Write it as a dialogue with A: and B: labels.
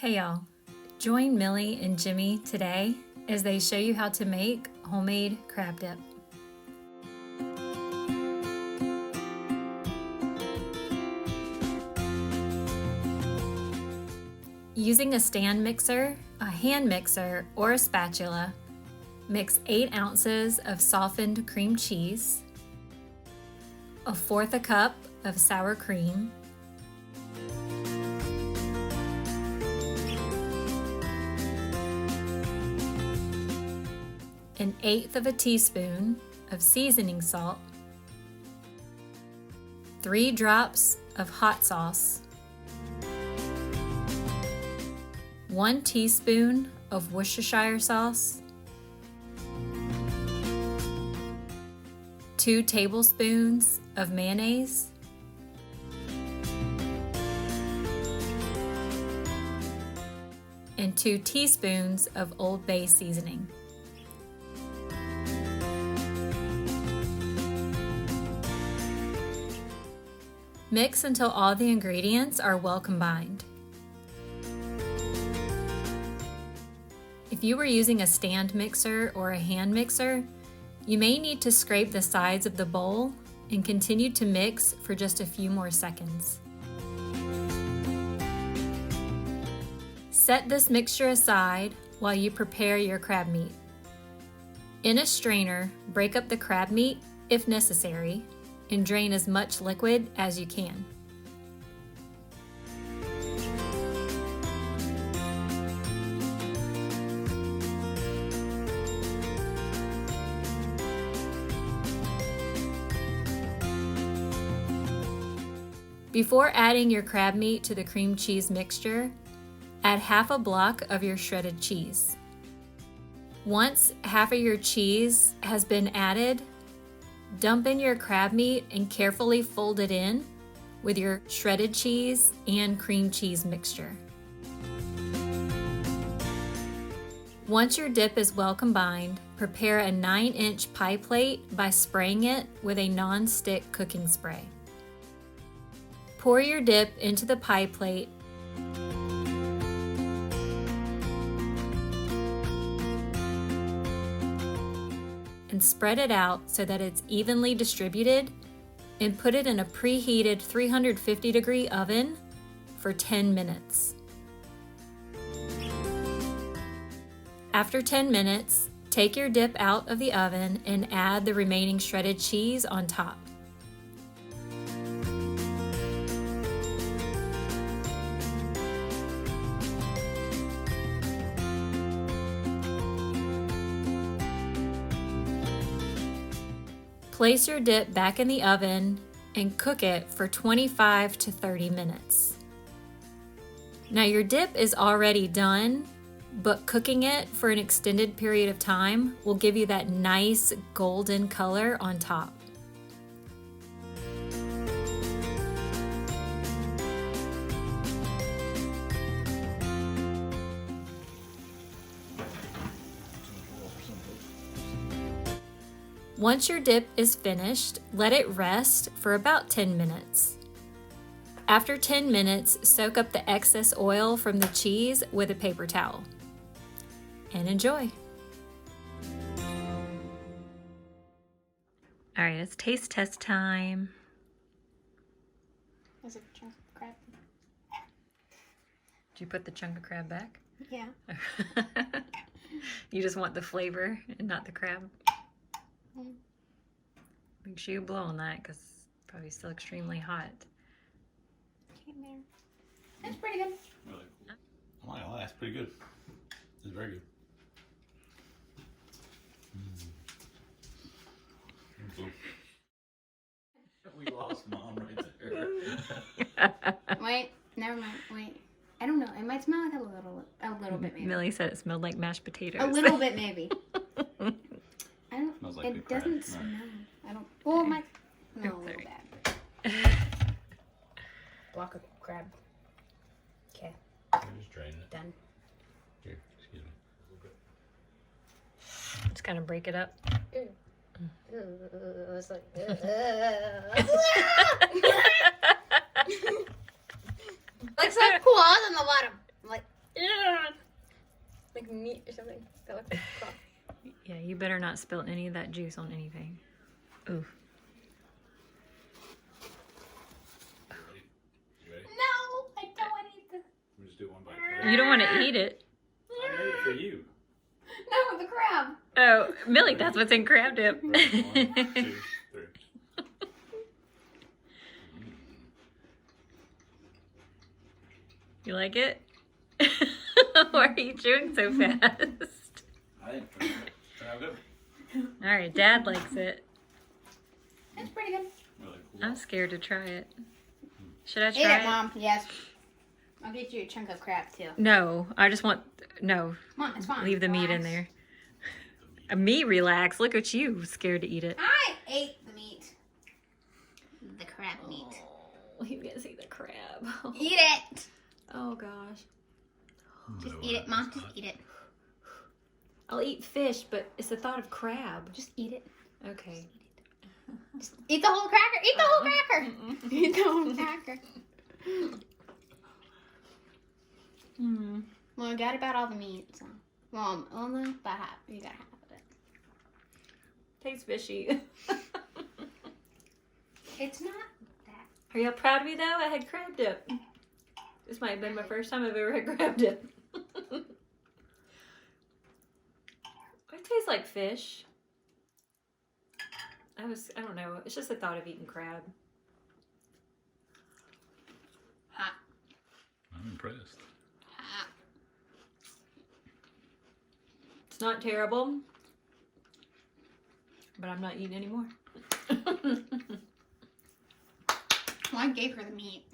A: Hey y'all, join Millie and Jimmy today as they show you how to make homemade crab dip. Using a stand mixer, a hand mixer, or a spatula, mix 8 ounces of softened cream cheese, 1/4 cup of sour cream, 1/8 teaspoon of seasoning salt, 3 drops of hot sauce, 1 teaspoon of Worcestershire sauce, 2 tablespoons of mayonnaise, and 2 teaspoons of Old Bay seasoning. Mix until all the ingredients are well combined. If you were using a stand mixer or a hand mixer, you may need to scrape the sides of the bowl and continue to mix for just a few more seconds. Set this mixture aside while you prepare your crab meat. In a strainer, break up the crab meat if necessary and drain as much liquid as you can. Before adding your crab meat to the cream cheese mixture, add 1/2 block of your shredded cheese. Once half of your cheese has been added, dump in your crab meat and carefully fold it in with your shredded cheese and cream cheese mixture. Once your dip is well combined, prepare a 9-inch pie plate by spraying it with a non-stick cooking spray. Pour your dip into the pie plate and spread it out so that it's evenly distributed, and put it in a preheated 350-degree oven for 10 minutes. After 10 minutes, take your dip out of the oven and add the remaining shredded cheese on top. Place your dip back in the oven and cook it for 25 to 30 minutes. Now your dip is already done, but cooking it for an extended period of time will give you that nice golden color on top. Once your dip is finished, let it rest for about 10 minutes. After 10 minutes, soak up the excess oil from the cheese with a paper towel. And enjoy. All right, it's taste test time.
B: There's a chunk of crab.
A: Did you put the chunk of crab back?
B: Yeah.
A: You just want the flavor and not the crab? Make sure you blow on that because it's probably still extremely hot.
B: Came there. That's pretty good.
C: Really? I'm not gonna lie, that's pretty good. It's very good. We lost Mom right there.
B: Wait, never mind. Wait. I don't know. It might smell like a little bit maybe.
A: Millie said it smelled like mashed potatoes.
B: A little bit maybe. I don't.
C: Smells like
B: it
C: good crab.
B: doesn't
C: No.
B: smell. I don't. Well, it might. No, a little
A: Sorry.
B: bad. Block of crab. Okay.
C: I'm just draining it.
B: Done.
C: Here, excuse me.
A: Just kind of break it up.
B: It's like. Like some claws on the bottom. Like. meat or something that looks like cloth.
A: Yeah, you better not spill any of that juice on anything. Ooh.
C: You ready?
B: No, I don't want to eat this.
C: We'll just do one bite.
A: You don't want to eat it.
C: I made it for you.
B: No, the crab.
A: Oh, Millie, that's what's in crab dip.
C: Right, 1, 2, 3.
A: You like it? Why are you chewing so fast?
C: I think it's good.
A: All right, Dad likes it.
B: It's pretty good.
C: Really cool.
A: I'm scared to try it. Should I
B: Eat
A: try
B: it,
A: it?
B: Mom. Yes. I'll get you a chunk of crab too.
A: No, I just want, no,
B: Come on, it's fine.
A: leave the meat in there. Me relax. Look at you, scared to eat it.
B: I ate the meat. The crab meat.
A: Oh, you guys eat the crab.
B: Eat it.
A: Oh gosh.
B: Just eat it, Mom. Just eat it.
A: I'll eat fish, but it's the thought of crab.
B: Just eat it.
A: Okay.
B: Just eat the whole cracker. Eat the whole cracker. Eat the whole cracker.
A: Mm.
B: Well, I got about all the meat, so. Well, only about half. You got half of it.
A: Tastes fishy.
B: It's not that.
A: Are y'all proud of me though? I had crab dip. This might have been my first time I've ever had crab dip. It tastes like fish. I don't know. It's just the thought of eating crab.
B: Hot.
C: I'm impressed.
B: Hot.
A: It's not terrible, but I'm not eating anymore.
B: Well, I gave her the meat.